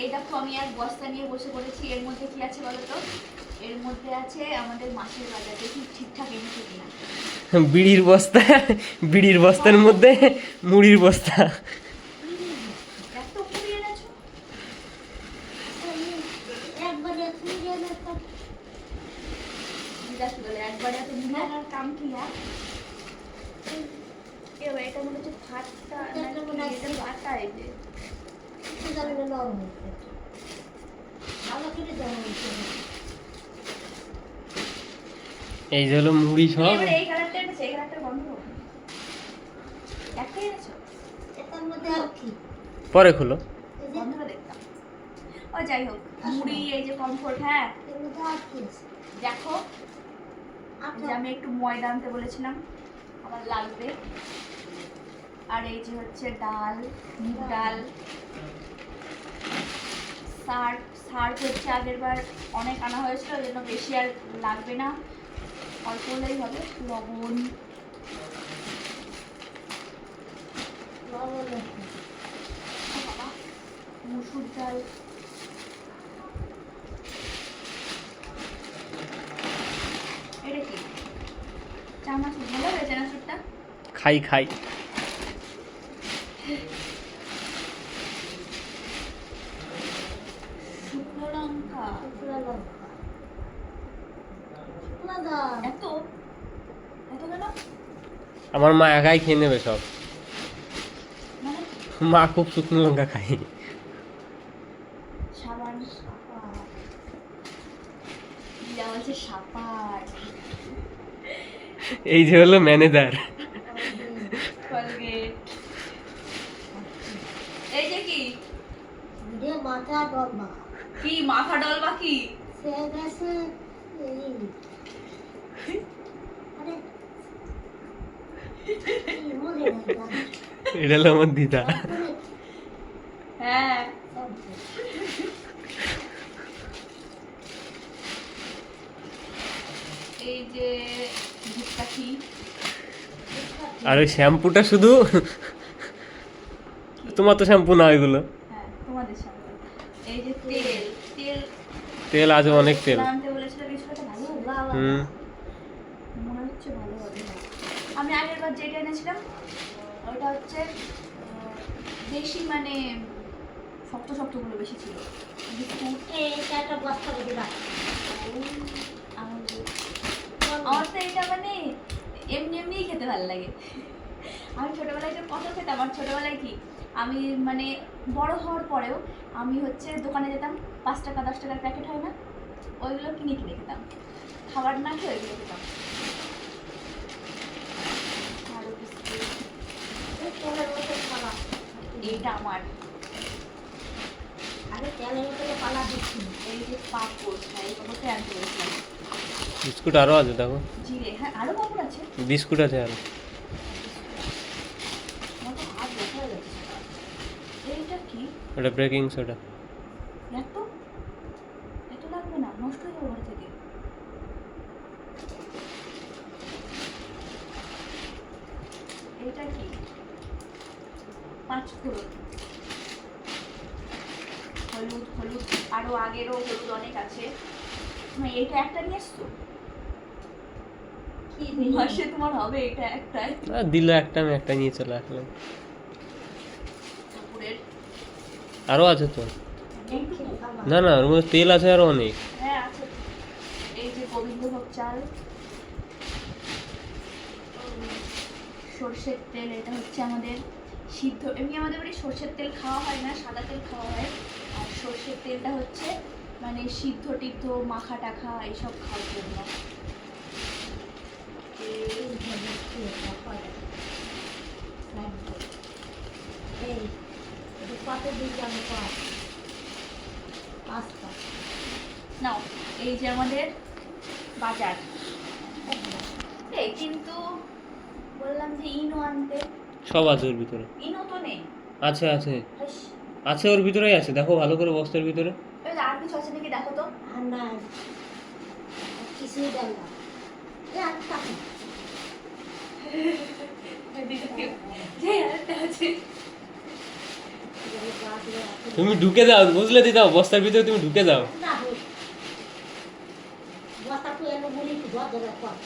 এই দেখো আমি এক বস্তা নিয়ে বসে পড়েছি। এর মধ্যে কি আছে বলো তো? এর মধ্যে আছে আমাদের মাছের বাজার। দেখি ঠিকঠাক এনেছে কিনা। বিড়ির বস্তা, বিড়ির বস্তার মধ্যে মুড়ির বস্তা। এত মুড়ি এনেছো? একবারে এত মুড়ি আনার কাম কি? এবার এটা মনে হচ্ছে ভাতটা, এটা ভাতটা এই যে এই যে হলো মুড়ি সব। এবারে এই কালারটা এনেছে, এই কালারটা বন্ধ একটাই এনেছো? এটার মধ্যে আর কি পরে খুলো। বন্ধ করে দেখতাম। ও যাই হোক, মুড়ি এই যে কমফোর্ট। হ্যাঁ দেখো, যে আমি একটু ময়দা আনতে বলেছিলাম, আমার লাগবে। আর এই যে হচ্ছে ডাল, মুগ ডাল, সার্ফ হচ্ছে আগের বার অনেক আনা হয়েছিল, ওই জন্য বেশি আর লাগবে না, অল্প হলেই হবে। লবণ, মুসুর ডাল, এটা কি চানাচুর? ভালো হবে চানাচুরটা? খাই খাই। শুকনো লঙ্কা, এত এত কেন? আমার মা একাই খেয়ে নেবে সব। মানে মা খুব শুকনো লঙ্কা খায়। সাবান, যা বলছে সাপাট, এই যে হলো ম্যানেজার। কলগেট, এই যে কি মাথা ডলবা কি মাথা ডলবা কি? সে গেছে এটা হলো আমার দিদা। হ্যাঁ এই যে ধূপকাঠি, আর ওই শ্যাম্পুটা শুধু তোমার তো শ্যাম্পু না এগুলো। হ্যাঁ তোমাদের সামনে। এই যে তেল, তেল তেল আজও অনেক তেল। আনতে বলেছিল, কিছুটা ভালো হবে? হুম। মনে হচ্ছে ভালো হবে। আমি আগের বার যেটা এনেছিলাম ওটা হচ্ছে বেশি, মানে শক্ত শক্তগুলো বেশি ছিল। একটা বস্তা করে রাখ। আমার তো এটা মানে এমনি এমনিই খেতে ভালো লাগে। আমি ছোটবেলায় যে কত খেতাম। আমার ছোটবেলায় কি, আমি মানে বড় হওয়ার পরেও আমি হচ্ছে দোকানে যেতাম, 5 টাকা 10 টাকার প্যাকেট হয় না, ওইগুলো কিনে কিনে খেতাম। খাবার না খেয়ে ওইগুলো খেতাম। আরো বিস্কুট, এইটা আমার। আরে তেলের উপরে পালা দিচ্ছি। এই যে পাপড়, এই পাপড়টা আনতে বলেছিলাম। বিস্কুট আরও আছে দেখো। জিরে, হ্যাঁ আরো পাপড় আছে। বিস্কুট আছে আরো। আমার তো হাত ব্যথা হয়ে যাচ্ছে। এইটা কি? ওটা বেকিং সোডা। এত এত লাগবে না, নষ্ট হয়ে যাবে ঘর থেকে। এটা কি? 5 ফোড়ন, হলুদ, হলুদ আরো আগেরও হলুদ অনেক আছে। এটা একটা নিয়ে এসছো? কি মাসে তোমার হবে এটা একটাই? দিল একটা, আমি একটা নিয়ে চলে আসলাম। ঠাকুরের আরও আছে তো। এইটুকু? না না, ওর মধ্যে তেল আছে আরো অনেক। হ্যাঁ আছে। এই যে গোবিন্দভোগ চাল, সর্ষের তেল, এটা হচ্ছে আমাদের সিদ্ধ। এমনি আমাদের বাড়ি সর্ষের তেল খাওয়া হয় না, সাদা তেল খাওয়া হয়। আর সর্ষের তেলটা হচ্ছে মানে সিদ্ধ টিদ্ধ মাখা টাখা এইসব খাওয়ার জন্য। নাও এই যে আমাদের বাজার। এই কিন্তু বললাম যে ইনো আনতে, সব আছে ওর ভিতরে। ইনো তো নেই। আছে আছে হাস, আছে, ওর ভিতরেই আছে, দেখো ভালো করে বস্তার ভিতরে। এই যে আর কিছু আছে নাকি দেখো তো। আর না কিছুই দেয় না। যে আরেকটা আছে, তুমি ঢুকে যাও, বুঝলে দিদাও, বস্তার ভিতরে তুমি ঢুকে যাও। না হোক বস্তা তুই এনে মুড়ি ঘর ধরে কর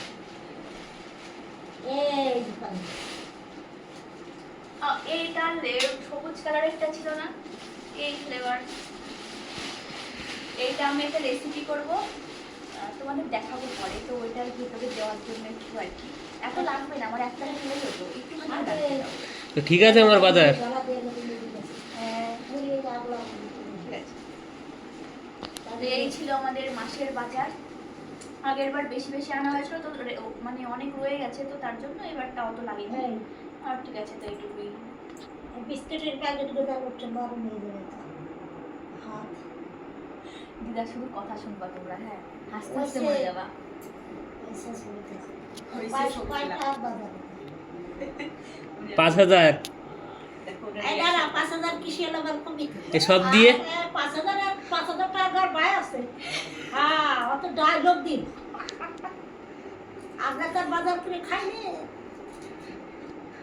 এই দোকানে এইটা সবুজ কালারেরটা ছিল না, এই ফ্লেভার, এইটা আমি একটা রেসিপি করব, তোমাদের দেখাবো পরে। তো ওইটার ভিতরে দেওয়ার জন্য একটু আর কি, এত লাগবে না, আমার একটা হলেই হতো, একটু তো ঠিক আছে আমার বাজার। হ্যাঁ ঠিক আছে। তাহলে এই ছিল আমাদের মাসের বাজার। আগের বার বেশি বেশি আনা হয়েছিল, তো মানে অনেক রয়ে গেছে, তো তার জন্য এবারটা অত লাগেনি। আর ঠিক আছে, তো এইটুকুই। বিস্কুটের প্যাকেট গোটা করছে নরম হয়ে যাবে হাত দিদা শুধু কথা শুনবা তোমরা, হ্যাঁ হাসতে হাসতে মরে যাবা। শেষ হয়েছে হয়েছে, কয়টা বাজার 5000 দেখো এই দাঁড়া 5000 কিসে এলো আমার কমি এসব দিয়ে 5000 টাকার বাই আছে হ্যাঁ অত ডায়লগ দিন আমরা তার বাজার করে খাইনি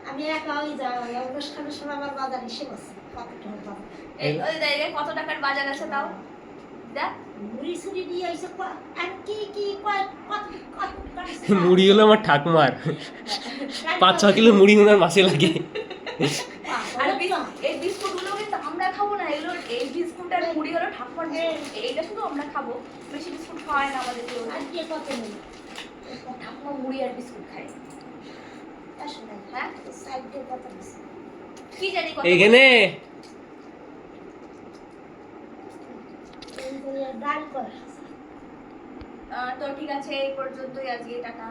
আমি একা ওই যা অনুষ্ঠানের সময় আমার বাজার হিসেব আছে কত টাকার বাজার এই ওই দেখে কত টাকার বাজার আছে তাও দেখ। মুড়ি সুড়ি দিয়ে এসে আর কি কি কয় কত কত মুড়ি হলো আমার ঠাকুমার, 5-6 কিলো মুড়ি ওনার মাসে লাগে। আর এই বিস্কুটগুলো কিন্তু আমরা খাবো না, এগুলো এই বিস্কুট আর মুড়ি হলো ঠাকুমার, এইটা শুধু আমরা খাবো, বেশি বিস্কুট খাওয়ায় না আমাদের কেউ। আর কি কত নেই ঠাকুমা মুড়ি আর বিস্কুট খায়, আসলে হ্যাঁ সাইড দিয়ে কত দিছে কি জানি কত। এখানে ডাল কর তো ঠিক আছে, এই পর্যন্তই আজকে, টাটা।